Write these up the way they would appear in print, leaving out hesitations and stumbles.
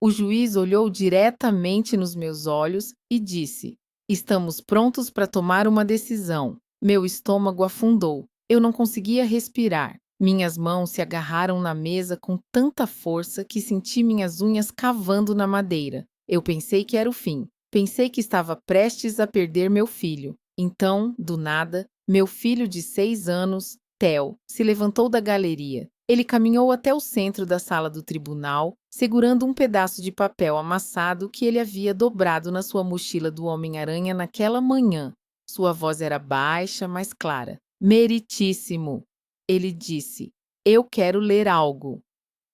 O juiz olhou diretamente nos meus olhos e disse: Estamos prontos para tomar uma decisão. Meu estômago afundou. Eu não conseguia respirar. Minhas mãos se agarraram na mesa com tanta força que senti minhas unhas cavando na madeira. Eu pensei que era o fim. Pensei que estava prestes a perder meu filho. Então, do nada, meu filho de 6 anos, Theo, se levantou da galeria. Ele caminhou até o centro da sala do tribunal, segurando um pedaço de papel amassado que ele havia dobrado na sua mochila do Homem-Aranha naquela manhã. Sua voz era baixa, mas clara. Meritíssimo! Ele disse: Eu quero ler algo.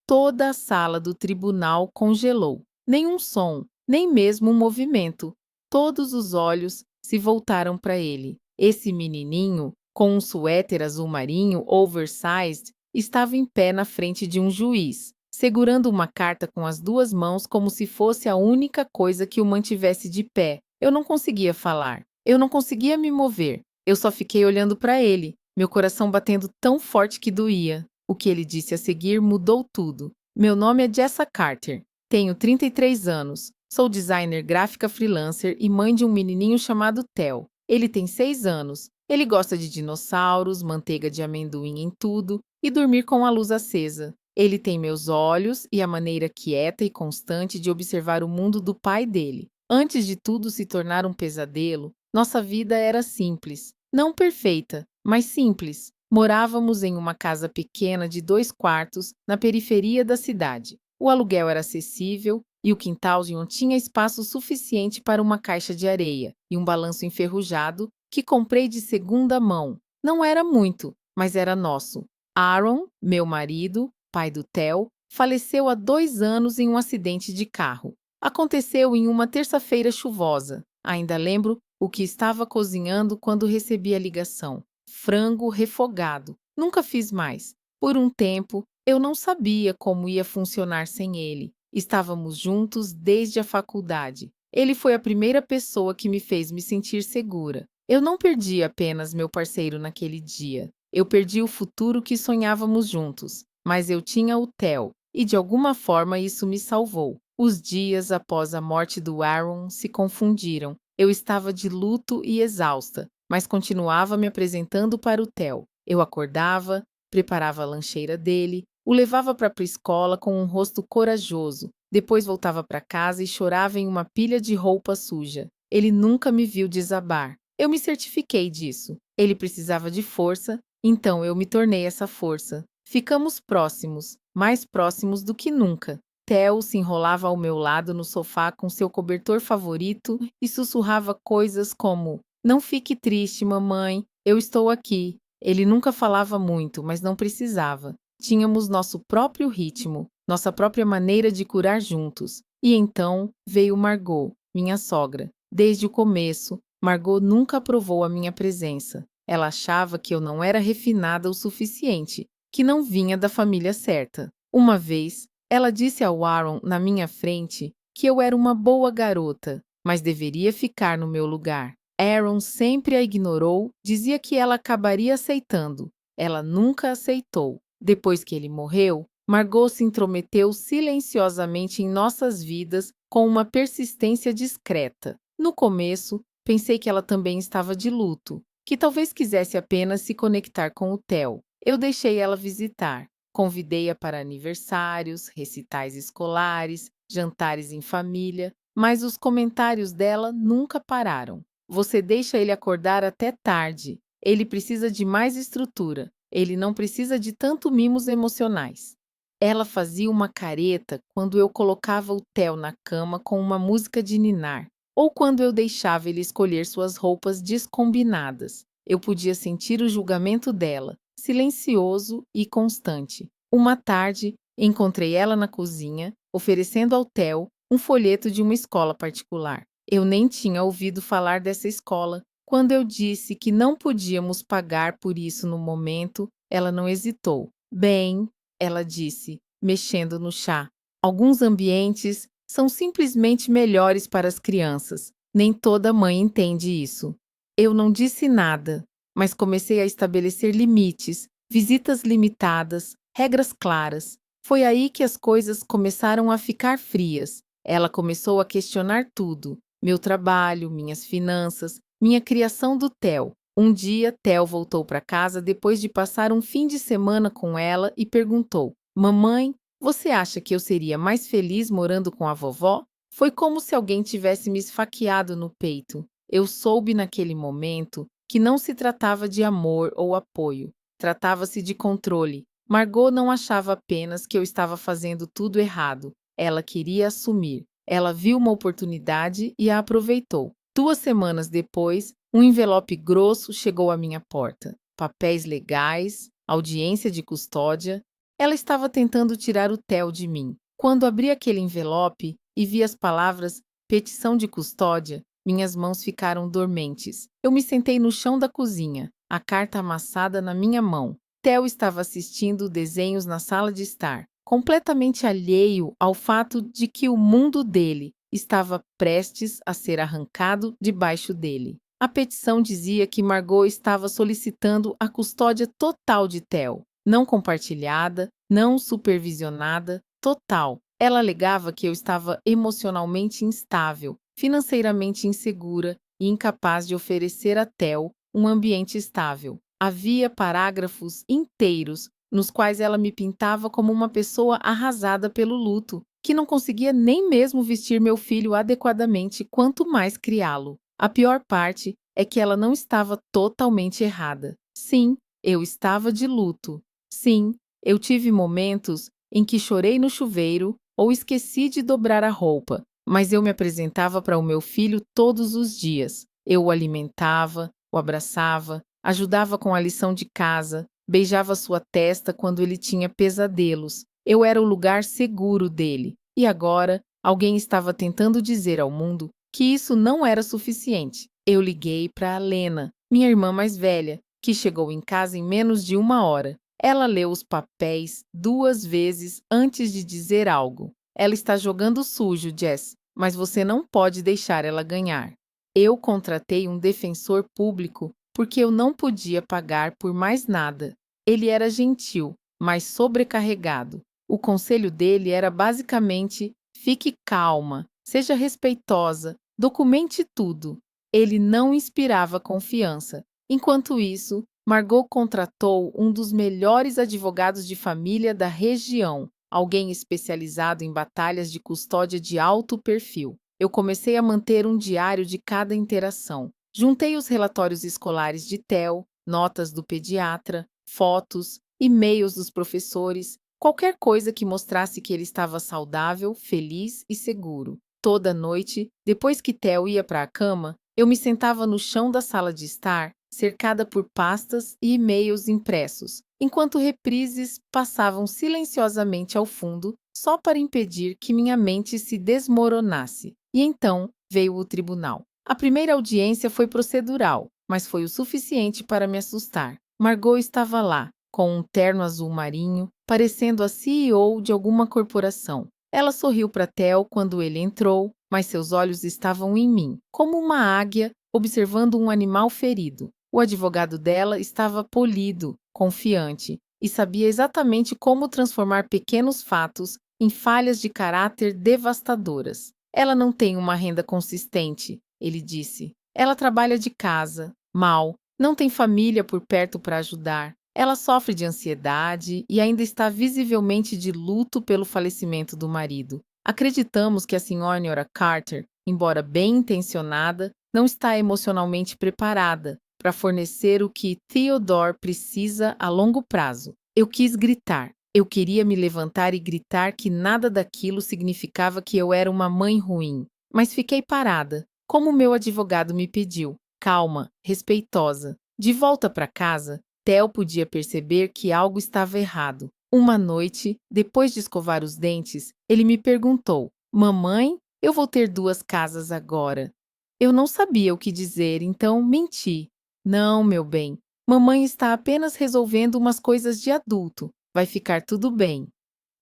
Toda a sala do tribunal congelou. Nenhum som, nem mesmo um movimento. Todos os olhos se voltaram para ele. Esse menininho, com um suéter azul marinho oversized, estava em pé na frente de um juiz, segurando uma carta com as 2 mãos como se fosse a única coisa que o mantivesse de pé. Eu não conseguia falar. Eu não conseguia me mover. Eu só fiquei olhando para ele, meu coração batendo tão forte que doía. O que ele disse a seguir mudou tudo. Meu nome é Jessa Carter. Tenho 33 anos. Sou designer gráfica freelancer e mãe de um menininho chamado Theo. Ele tem 6 anos. Ele gosta de dinossauros, manteiga de amendoim em tudo e dormir com a luz acesa. Ele tem meus olhos e a maneira quieta e constante de observar o mundo do pai dele. Antes de tudo se tornar um pesadelo, nossa vida era simples. Não perfeita, mas simples. Morávamos em uma casa pequena de 2 quartos, na periferia da cidade. O aluguel era acessível e o quintalzinho tinha espaço suficiente para uma caixa de areia e um balanço enferrujado que comprei de segunda mão. Não era muito, mas era nosso. Aaron, meu marido, pai do Theo, faleceu há 2 anos em um acidente de carro. Aconteceu em uma terça-feira chuvosa. Ainda lembro o que estava cozinhando quando recebi a ligação. Frango refogado. Nunca fiz mais. Por um tempo, eu não sabia como ia funcionar sem ele. Estávamos juntos desde a faculdade. Ele foi a primeira pessoa que me fez me sentir segura. Eu não perdi apenas meu parceiro naquele dia. Eu perdi o futuro que sonhávamos juntos. Mas eu tinha o Theo, e de alguma forma isso me salvou. Os dias após a morte do Aaron se confundiram. Eu estava de luto e exausta, mas continuava me apresentando para o Theo. Eu acordava, preparava a lancheira dele, o levava para a escola com um rosto corajoso, depois voltava para casa e chorava em uma pilha de roupa suja. Ele nunca me viu desabar. Eu me certifiquei disso. Ele precisava de força, então eu me tornei essa força. Ficamos próximos, mais próximos do que nunca. Theo se enrolava ao meu lado no sofá com seu cobertor favorito e sussurrava coisas como: Não fique triste, mamãe, eu estou aqui. Ele nunca falava muito, mas não precisava. Tínhamos nosso próprio ritmo, nossa própria maneira de curar juntos. E então veio Margot, minha sogra. Desde o começo, Margot nunca aprovou a minha presença. Ela achava que eu não era refinada o suficiente, que não vinha da família certa. Uma vez, ela disse ao Aaron na minha frente que eu era uma boa garota, mas deveria ficar no meu lugar. Aaron sempre a ignorou, dizia que ela acabaria aceitando. Ela nunca aceitou. Depois que ele morreu, Margot se intrometeu silenciosamente em nossas vidas com uma persistência discreta. No começo, pensei que ela também estava de luto, que talvez quisesse apenas se conectar com o Theo. Eu deixei ela visitar. Convidei-a para aniversários, recitais escolares, jantares em família, mas os comentários dela nunca pararam. Você deixa ele acordar até tarde. Ele precisa de mais estrutura. Ele não precisa de tanto mimos emocionais. Ela fazia uma careta quando eu colocava o Theo na cama com uma música de ninar, ou quando eu deixava ele escolher suas roupas descombinadas. Eu podia sentir o julgamento dela, silencioso e constante. Uma tarde, encontrei ela na cozinha, oferecendo ao Theo um folheto de uma escola particular. Eu nem tinha ouvido falar dessa escola. Quando eu disse que não podíamos pagar por isso no momento, ela não hesitou. Bem, ela disse, mexendo no chá. Alguns ambientes são simplesmente melhores para as crianças. Nem toda mãe entende isso. Eu não disse nada, mas comecei a estabelecer limites, visitas limitadas, regras claras. Foi aí que as coisas começaram a ficar frias. Ela começou a questionar tudo: meu trabalho, minhas finanças, minha criação do Theo. Um dia, Theo voltou para casa depois de passar um fim de semana com ela e perguntou: Mamãe, você acha que eu seria mais feliz morando com a vovó? Foi como se alguém tivesse me esfaqueado no peito. Eu soube naquele momento que não se tratava de amor ou apoio, tratava-se de controle. Margot não achava apenas que eu estava fazendo tudo errado. Ela queria assumir. Ela viu uma oportunidade e a aproveitou. 2 semanas depois, um envelope grosso chegou à minha porta. Papéis legais, audiência de custódia. Ela estava tentando tirar o Theo de mim. Quando abri aquele envelope e vi as palavras petição de custódia, minhas mãos ficaram dormentes. Eu me sentei no chão da cozinha, a carta amassada na minha mão. Theo estava assistindo desenhos na sala de estar, completamente alheio ao fato de que o mundo dele estava prestes a ser arrancado debaixo dele. A petição dizia que Margot estava solicitando a custódia total de Theo, não compartilhada, não supervisionada, total. Ela alegava que eu estava emocionalmente instável, financeiramente insegura e incapaz de oferecer a Theo um ambiente estável. Havia parágrafos inteiros nos quais ela me pintava como uma pessoa arrasada pelo luto, que não conseguia nem mesmo vestir meu filho adequadamente, quanto mais criá-lo. A pior parte é que ela não estava totalmente errada. Sim, eu estava de luto. Sim, eu tive momentos em que chorei no chuveiro ou esqueci de dobrar a roupa, mas eu me apresentava para o meu filho todos os dias. Eu o alimentava, o abraçava, ajudava com a lição de casa, beijava sua testa quando ele tinha pesadelos. Eu era o lugar seguro dele. E agora, alguém estava tentando dizer ao mundo que isso não era suficiente. Eu liguei para a Lena, minha irmã mais velha, que chegou em casa em menos de 1 hora. Ela leu os papéis 2 vezes antes de dizer algo. Ela está jogando sujo, Jess, mas você não pode deixar ela ganhar. Eu contratei um defensor público porque eu não podia pagar por mais nada. Ele era gentil, mas sobrecarregado. O conselho dele era basicamente: fique calma, seja respeitosa, documente tudo. Ele não inspirava confiança. Enquanto isso, Margot contratou um dos melhores advogados de família da região, alguém especializado em batalhas de custódia de alto perfil. Eu comecei a manter um diário de cada interação. Juntei os relatórios escolares de Theo, notas do pediatra, fotos, e-mails dos professores, qualquer coisa que mostrasse que ele estava saudável, feliz e seguro. Toda noite, depois que Theo ia para a cama, eu me sentava no chão da sala de estar, cercada por pastas e e-mails impressos, enquanto reprises passavam silenciosamente ao fundo, só para impedir que minha mente se desmoronasse. E então veio o tribunal. A primeira audiência foi procedural, mas foi o suficiente para me assustar. Margot estava lá, com um terno azul marinho, parecendo a CEO de alguma corporação. Ela sorriu para Theo quando ele entrou, mas seus olhos estavam em mim, como uma águia observando um animal ferido. O advogado dela estava polido, confiante, e sabia exatamente como transformar pequenos fatos em falhas de caráter devastadoras. Ela não tem uma renda consistente, ele disse. Ela trabalha de casa, mal, não tem família por perto para ajudar. Ela sofre de ansiedade e ainda está visivelmente de luto pelo falecimento do marido. Acreditamos que a senhora Carter, embora bem intencionada, não está emocionalmente preparada para fornecer o que Theodore precisa a longo prazo. Eu quis gritar. Eu queria me levantar e gritar que nada daquilo significava que eu era uma mãe ruim. Mas fiquei parada, como meu advogado me pediu, calma, respeitosa. De volta para casa, Theo podia perceber que algo estava errado. Uma noite, depois de escovar os dentes, ele me perguntou: Mamãe, eu vou ter 2 casas agora. Eu não sabia o que dizer, então menti. Não, meu bem, mamãe está apenas resolvendo umas coisas de adulto. Vai ficar tudo bem.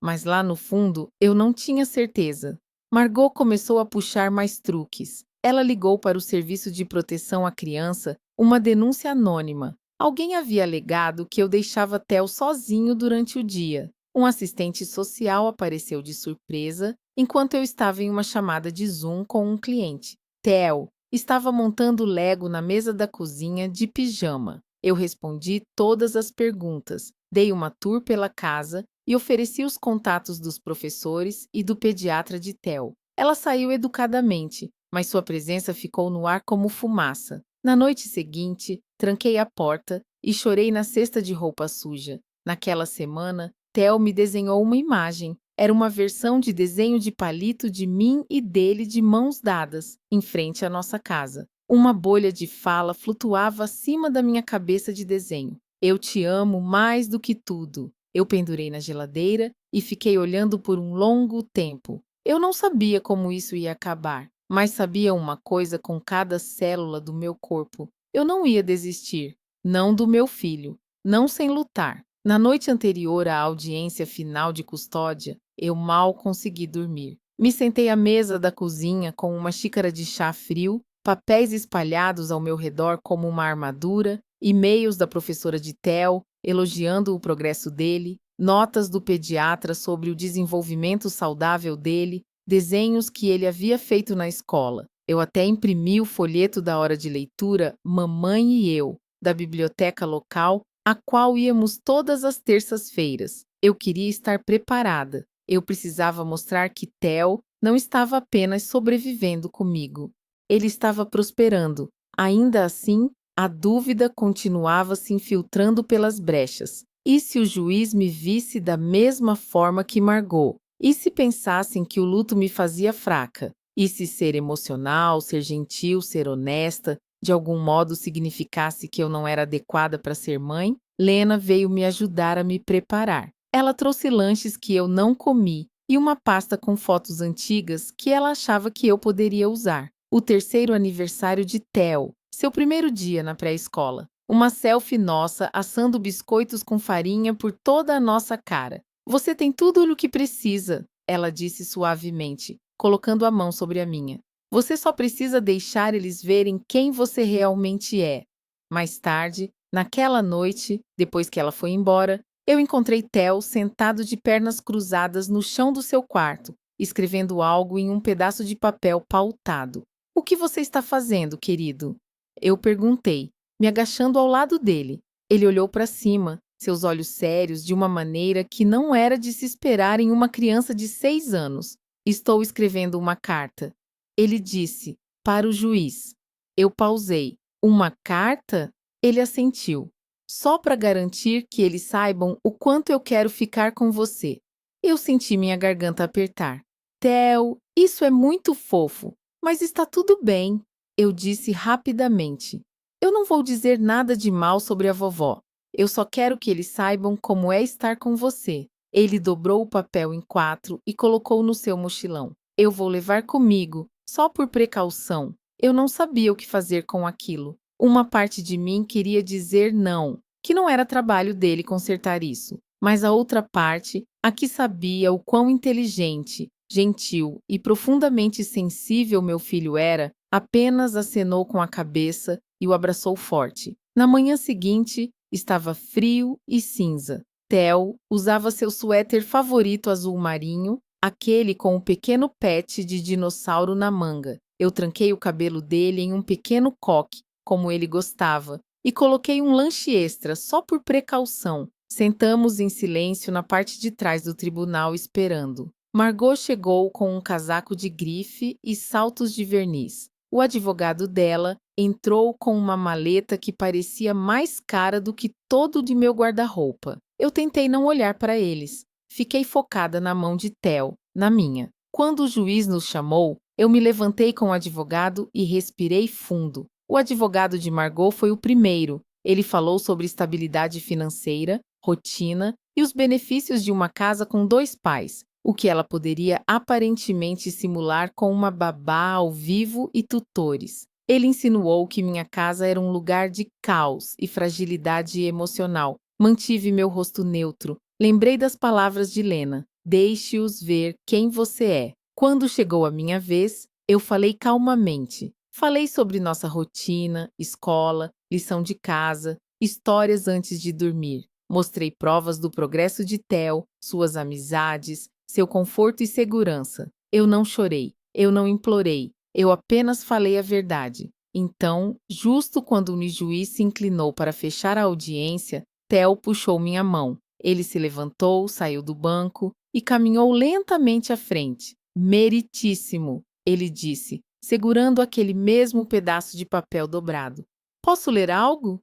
Mas lá no fundo, eu não tinha certeza. Margot começou a puxar mais truques. Ela ligou para o Serviço de Proteção à Criança, uma denúncia anônima. Alguém havia alegado que eu deixava Theo sozinho durante o dia. Um assistente social apareceu de surpresa enquanto eu estava em uma chamada de Zoom com um cliente. Theo estava montando Lego na mesa da cozinha de pijama. Eu respondi todas as perguntas, dei uma tour pela casa e ofereci os contatos dos professores e do pediatra de Theo. Ela saiu educadamente, mas sua presença ficou no ar como fumaça. Na noite seguinte, tranquei a porta e chorei na cesta de roupa suja. Naquela semana, Theo me desenhou uma imagem. Era uma versão de desenho de palito de mim e dele de mãos dadas, em frente à nossa casa. Uma bolha de fala flutuava acima da minha cabeça de desenho. Eu te amo mais do que tudo. Eu pendurei na geladeira e fiquei olhando por um longo tempo. Eu não sabia como isso ia acabar, mas sabia uma coisa com cada célula do meu corpo. Eu não ia desistir, não do meu filho, não sem lutar. Na noite anterior à audiência final de custódia, eu mal consegui dormir. Me sentei à mesa da cozinha com uma xícara de chá frio, papéis espalhados ao meu redor como uma armadura, e-mails da professora de Theo elogiando o progresso dele, notas do pediatra sobre o desenvolvimento saudável dele, desenhos que ele havia feito na escola. Eu até imprimi o folheto da hora de leitura Mamãe e Eu, da biblioteca local, a qual íamos todas as terças-feiras. Eu queria estar preparada. Eu precisava mostrar que Theo não estava apenas sobrevivendo comigo. Ele estava prosperando. Ainda assim, a dúvida continuava se infiltrando pelas brechas. E se o juiz me visse da mesma forma que Margot? E se pensassem que o luto me fazia fraca? E se ser emocional, ser gentil, ser honesta, de algum modo significasse que eu não era adequada para ser mãe? Lena veio me ajudar a me preparar. Ela trouxe lanches que eu não comi e uma pasta com fotos antigas que ela achava que eu poderia usar. O terceiro aniversário de Theo, seu primeiro dia na pré-escola. Uma selfie nossa assando biscoitos com farinha por toda a nossa cara. Você tem tudo o que precisa, ela disse suavemente, colocando a mão sobre a minha. Você só precisa deixar eles verem quem você realmente é. Mais tarde, naquela noite, depois que ela foi embora, eu encontrei Theo sentado de pernas cruzadas no chão do seu quarto, escrevendo algo em um pedaço de papel pautado. O que você está fazendo, querido? Eu perguntei, me agachando ao lado dele. Ele olhou para cima, seus olhos sérios de uma maneira que não era de se esperar em uma criança de 6 anos. Estou escrevendo uma carta. Ele disse, para o juiz. Eu pausei. Uma carta? Ele assentiu. Só para garantir que eles saibam o quanto eu quero ficar com você. Eu senti minha garganta apertar. Theo, isso é muito fofo, mas está tudo bem, eu disse rapidamente. Eu não vou dizer nada de mal sobre a vovó. Eu só quero que eles saibam como é estar com você. Ele dobrou o papel em 4 e colocou no seu mochilão. Eu vou levar comigo, só por precaução. Eu não sabia o que fazer com aquilo. Uma parte de mim queria dizer não, que não era trabalho dele consertar isso. Mas a outra parte, a que sabia o quão inteligente, gentil e profundamente sensível meu filho era, apenas acenou com a cabeça e o abraçou forte. Na manhã seguinte, estava frio e cinza. Theo usava seu suéter favorito azul marinho, aquele com o pequeno pet de dinossauro na manga. Eu tranquei o cabelo dele em um pequeno coque, como ele gostava, e coloquei um lanche extra só por precaução. Sentamos em silêncio na parte de trás do tribunal esperando. Margot chegou com um casaco de grife e saltos de verniz. O advogado dela entrou com uma maleta que parecia mais cara do que todo de meu guarda-roupa. Eu tentei não olhar para eles. Fiquei focada na mão de Theo, na minha. Quando o juiz nos chamou, eu me levantei com o advogado e respirei fundo. O advogado de Margot foi o primeiro. Ele falou sobre estabilidade financeira, rotina e os benefícios de uma casa com 2 pais, o que ela poderia aparentemente simular com uma babá ao vivo e tutores. Ele insinuou que minha casa era um lugar de caos e fragilidade emocional. Mantive meu rosto neutro. Lembrei das palavras de Lena. Deixe-os ver quem você é. Quando chegou a minha vez, eu falei calmamente. Falei sobre nossa rotina, escola, lição de casa, histórias antes de dormir. Mostrei provas do progresso de Theo, suas amizades, seu conforto e segurança. Eu não chorei, eu não implorei, eu apenas falei a verdade. Então, justo quando o juiz se inclinou para fechar a audiência, Theo puxou minha mão. Ele se levantou, saiu do banco e caminhou lentamente à frente. Meritíssimo, ele disse, segurando aquele mesmo pedaço de papel dobrado. Posso ler algo?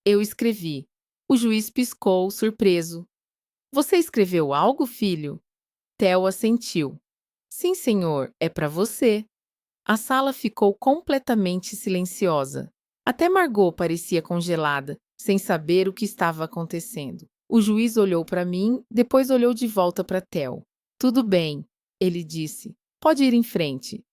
Eu escrevi. O juiz piscou, surpreso. Você escreveu algo, filho? Theo assentiu. Sim, senhor, é para você. A sala ficou completamente silenciosa. Até Margot parecia congelada, sem saber o que estava acontecendo. O juiz olhou para mim, depois olhou de volta para Theo. Tudo bem, ele disse. Pode ir em frente.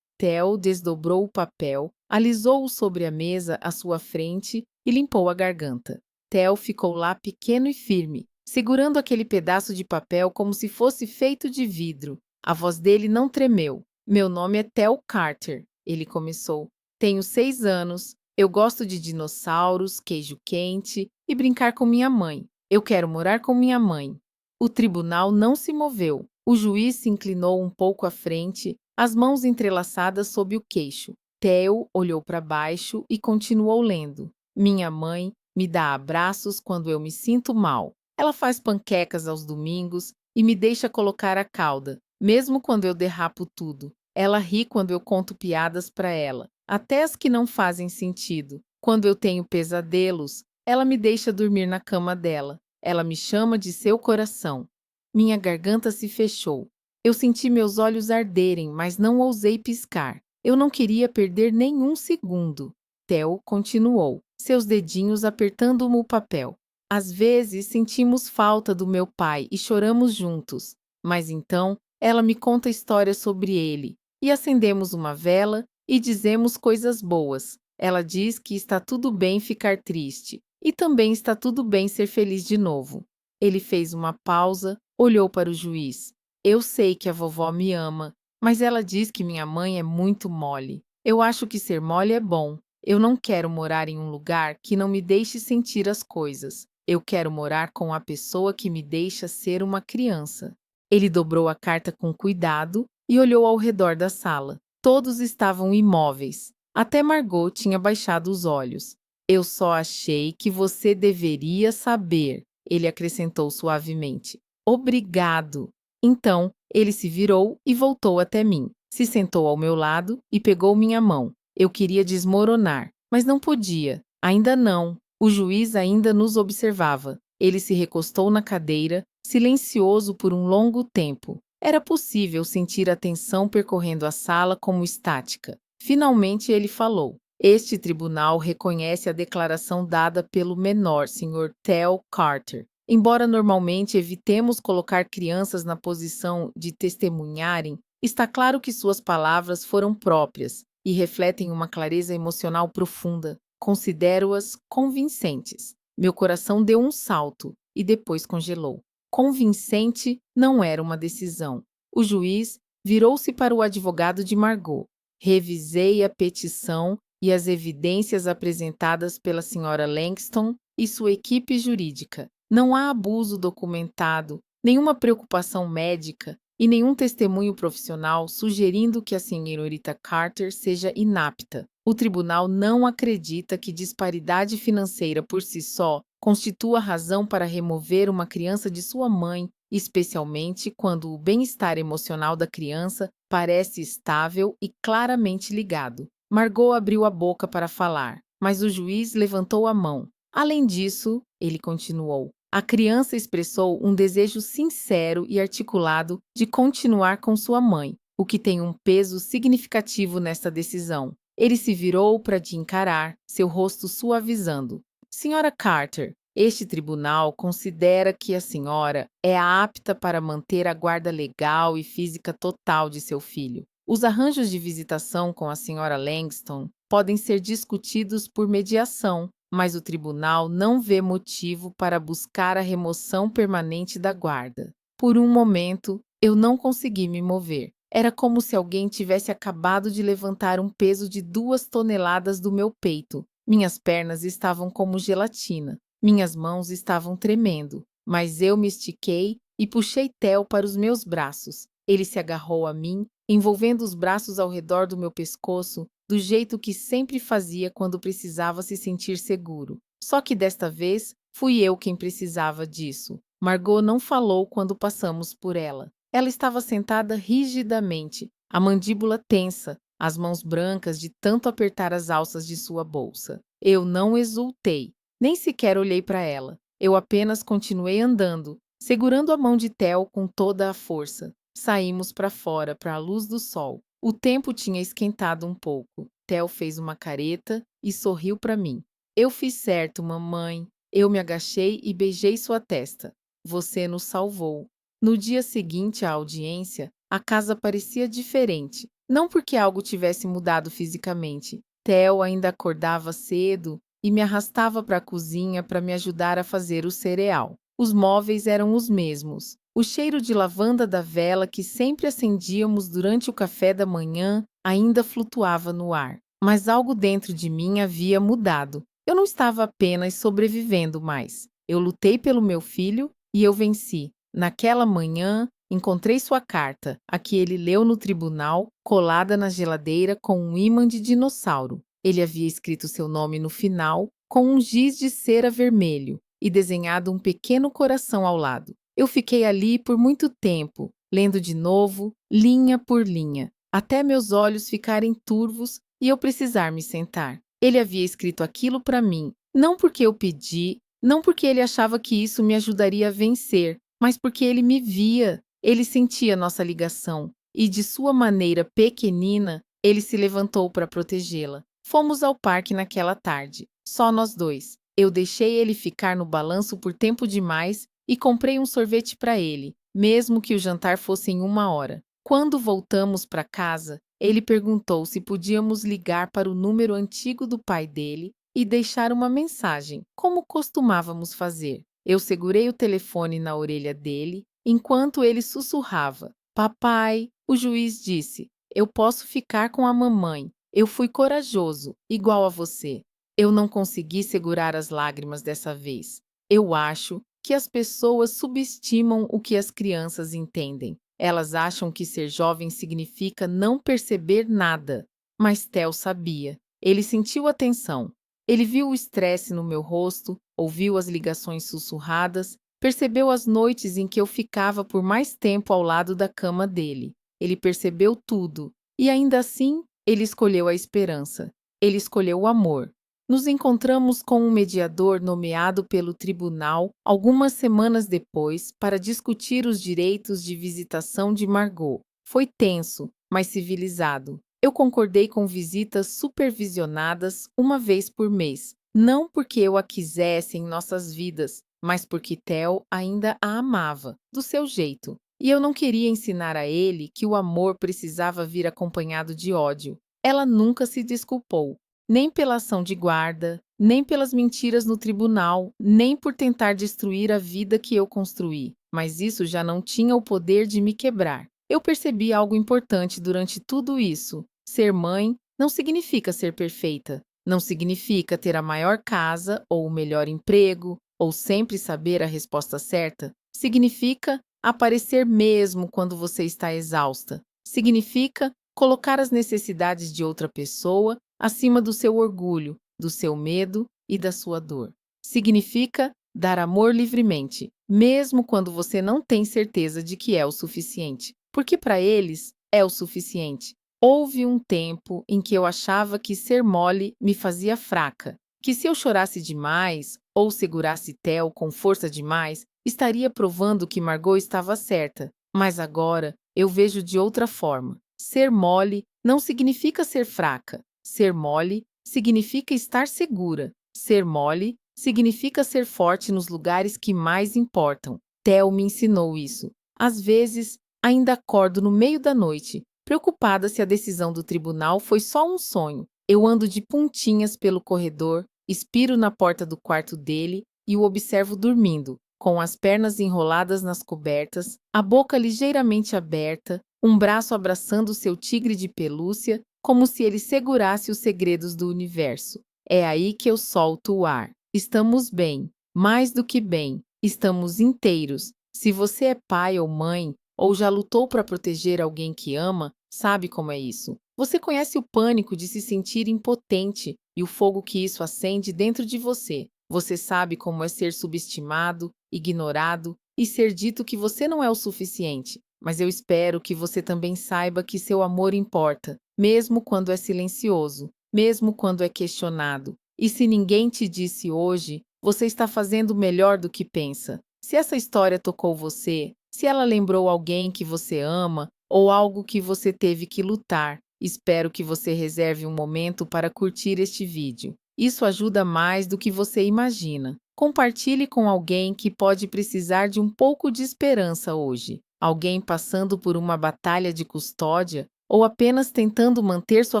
Theo desdobrou o papel, alisou-o sobre a mesa à sua frente e limpou a garganta. Theo ficou lá pequeno e firme, segurando aquele pedaço de papel como se fosse feito de vidro. A voz dele não tremeu. Meu nome é Theo Carter, ele começou. Tenho 6 anos, eu gosto de dinossauros, queijo quente e brincar com minha mãe. Eu quero morar com minha mãe. O tribunal não se moveu. O juiz se inclinou um pouco à frente, as mãos entrelaçadas sob o queixo. Theo olhou para baixo e continuou lendo. Minha mãe me dá abraços quando eu me sinto mal. Ela faz panquecas aos domingos e me deixa colocar a cauda, mesmo quando eu derrapo tudo. Ela ri quando eu conto piadas para ela, até as que não fazem sentido. Quando eu tenho pesadelos, ela me deixa dormir na cama dela. Ela me chama de seu coração. Minha garganta se fechou. Eu senti meus olhos arderem, mas não ousei piscar. Eu não queria perder nenhum segundo. Theo continuou, seus dedinhos apertando o papel. Às vezes sentimos falta do meu pai e choramos juntos, mas então ela me conta histórias sobre ele, e acendemos uma vela e dizemos coisas boas. Ela diz que está tudo bem ficar triste, e também está tudo bem ser feliz de novo. Ele fez uma pausa, olhou para o juiz. Eu sei que a vovó me ama, mas ela diz que minha mãe é muito mole. Eu acho que ser mole é bom. Eu não quero morar em um lugar que não me deixe sentir as coisas. Eu quero morar com a pessoa que me deixa ser uma criança. Ele dobrou a carta com cuidado e olhou ao redor da sala. Todos estavam imóveis. Até Margot tinha baixado os olhos. Eu só achei que você deveria saber, ele acrescentou suavemente. Obrigado. Então, ele se virou e voltou até mim. Se sentou ao meu lado e pegou minha mão. Eu queria desmoronar, mas não podia. Ainda não. O juiz ainda nos observava. Ele se recostou na cadeira, silencioso por um longo tempo. Era possível sentir a tensão percorrendo a sala como estática. Finalmente ele falou. Este tribunal reconhece a declaração dada pelo menor, Sr. Theo Carter. Embora normalmente evitemos colocar crianças na posição de testemunharem, está claro que suas palavras foram próprias e refletem uma clareza emocional profunda. Considero-as convincentes. Meu coração deu um salto e depois congelou. Convincente não era uma decisão. O juiz virou-se para o advogado de Margot. Revisei a petição e as evidências apresentadas pela senhora Langston e sua equipe jurídica. Não há abuso documentado, nenhuma preocupação médica e nenhum testemunho profissional sugerindo que a senhorita Carter seja inapta. O tribunal não acredita que disparidade financeira por si só constitua razão para remover uma criança de sua mãe, especialmente quando o bem-estar emocional da criança parece estável e claramente ligado. Margot abriu a boca para falar, mas o juiz levantou a mão. Além disso, ele continuou, a criança expressou um desejo sincero e articulado de continuar com sua mãe, o que tem um peso significativo nesta decisão. Ele se virou para de encarar, seu rosto suavizando. Senhora Carter, este tribunal considera que a senhora é apta para manter a guarda legal e física total de seu filho. Os arranjos de visitação com a senhora Langston podem ser discutidos por mediação, mas o tribunal não vê motivo para buscar a remoção permanente da guarda. Por um momento, eu não consegui me mover. Era como se alguém tivesse acabado de levantar um peso de 2 toneladas do meu peito. Minhas pernas estavam como gelatina. Minhas mãos estavam tremendo, mas eu me estiquei e puxei Theo para os meus braços. Ele se agarrou a mim, envolvendo os braços ao redor do meu pescoço, do jeito que sempre fazia quando precisava se sentir seguro. Só que desta vez, fui eu quem precisava disso. Margot não falou quando passamos por ela. Ela estava sentada rigidamente, a mandíbula tensa, as mãos brancas de tanto apertar as alças de sua bolsa. Eu não exultei, nem sequer olhei para ela. Eu apenas continuei andando, segurando a mão de Theo com toda a força. Saímos para fora, para a luz do sol. O tempo tinha esquentado um pouco. Theo fez uma careta e sorriu para mim. Eu fiz certo, mamãe. Eu me agachei e beijei sua testa. Você nos salvou. No dia seguinte à audiência, a casa parecia diferente. Não porque algo tivesse mudado fisicamente. Theo ainda acordava cedo e me arrastava para a cozinha para me ajudar a fazer o cereal. Os móveis eram os mesmos. O cheiro de lavanda da vela que sempre acendíamos durante o café da manhã ainda flutuava no ar. Mas algo dentro de mim havia mudado. Eu não estava apenas sobrevivendo mais. Eu lutei pelo meu filho e eu venci. Naquela manhã, encontrei sua carta, a que ele leu no tribunal, colada na geladeira com um ímã de dinossauro. Ele havia escrito seu nome no final, com um giz de cera vermelho, e desenhado um pequeno coração ao lado. Eu fiquei ali por muito tempo, lendo de novo, linha por linha, até meus olhos ficarem turvos e eu precisar me sentar. Ele havia escrito aquilo para mim, não porque eu pedi, não porque ele achava que isso me ajudaria a vencer, mas porque ele me via, ele sentia nossa ligação, e de sua maneira pequenina, ele se levantou para protegê-la. Fomos ao parque naquela tarde, só nós dois. Eu deixei ele ficar no balanço por tempo demais e comprei um sorvete para ele, mesmo que o jantar fosse em 1 hora. Quando voltamos para casa, ele perguntou se podíamos ligar para o número antigo do pai dele e deixar uma mensagem, como costumávamos fazer. Eu segurei o telefone na orelha dele, enquanto ele sussurrava. Papai, o juiz disse, eu posso ficar com a mamãe. Eu fui corajoso, igual a você. Eu não consegui segurar as lágrimas dessa vez. Eu acho que as pessoas subestimam o que as crianças entendem. Elas acham que ser jovem significa não perceber nada. Mas Theo sabia. Ele sentiu a tensão. Ele viu o estresse no meu rosto, ouviu as ligações sussurradas, percebeu as noites em que eu ficava por mais tempo ao lado da cama dele. Ele percebeu tudo. E ainda assim, ele escolheu a esperança. Ele escolheu o amor. Nos encontramos com um mediador nomeado pelo tribunal algumas semanas depois para discutir os direitos de visitação de Margot. Foi tenso, mas civilizado. Eu concordei com visitas supervisionadas 1 vez por mês, não porque eu a quisesse em nossas vidas, mas porque Theo ainda a amava, do seu jeito. E eu não queria ensinar a ele que o amor precisava vir acompanhado de ódio. Ela nunca se desculpou, nem pela ação de guarda, nem pelas mentiras no tribunal, nem por tentar destruir a vida que eu construí. Mas isso já não tinha o poder de me quebrar. Eu percebi algo importante durante tudo isso. Ser mãe não significa ser perfeita. Não significa ter a maior casa ou o melhor emprego, ou sempre saber a resposta certa. Significa aparecer mesmo quando você está exausta. Significa colocar as necessidades de outra pessoa acima do seu orgulho, do seu medo e da sua dor. Significa dar amor livremente, mesmo quando você não tem certeza de que é o suficiente, porque para eles é o suficiente. Houve um tempo em que eu achava que ser mole me fazia fraca, que se eu chorasse demais ou segurasse Theo com força demais, estaria provando que Margot estava certa. Mas agora eu vejo de outra forma. Ser mole não significa ser fraca. Ser mole significa estar segura. Ser mole significa ser forte nos lugares que mais importam. Theo me ensinou isso. Às vezes, ainda acordo no meio da noite, preocupada se a decisão do tribunal foi só um sonho. Eu ando de pontinhas pelo corredor, expiro na porta do quarto dele e o observo dormindo, com as pernas enroladas nas cobertas, a boca ligeiramente aberta, um braço abraçando seu tigre de pelúcia, como se ele segurasse os segredos do universo. É aí que eu solto o ar. Estamos bem, Mais do que bem, estamos inteiros. Se você é pai ou mãe, ou já lutou para proteger alguém que ama, sabe como é isso. Você conhece o pânico de se sentir impotente e o fogo que isso acende dentro de você. Você sabe como é ser subestimado, ignorado e ser dito que você não é o suficiente. Mas eu espero que você também saiba que seu amor importa, mesmo quando é silencioso, mesmo quando é questionado. E se ninguém te disse hoje, você está fazendo melhor do que pensa. Se essa história tocou você, se ela lembrou alguém que você ama ou algo que você teve que lutar, espero que você reserve um momento para curtir este vídeo. Isso ajuda mais do que você imagina. Compartilhe com alguém que pode precisar de um pouco de esperança hoje. Alguém passando por uma batalha de custódia ou apenas tentando manter sua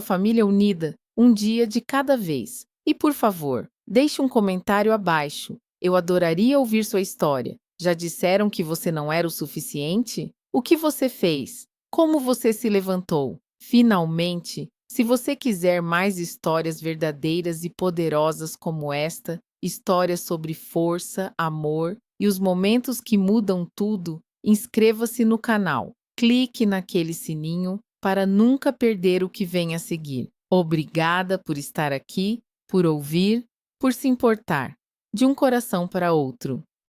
família unida, um dia de cada vez. E por favor, deixe um comentário abaixo. Eu adoraria ouvir sua história. Já disseram que você não era o suficiente? O que você fez? Como você se levantou? Finalmente, se você quiser mais histórias verdadeiras e poderosas como esta, histórias sobre força, amor e os momentos que mudam tudo, inscreva-se no canal. Clique naquele sininho para nunca perder o que vem a seguir. Obrigada por estar aqui, por ouvir, por se importar. De um coração para outro.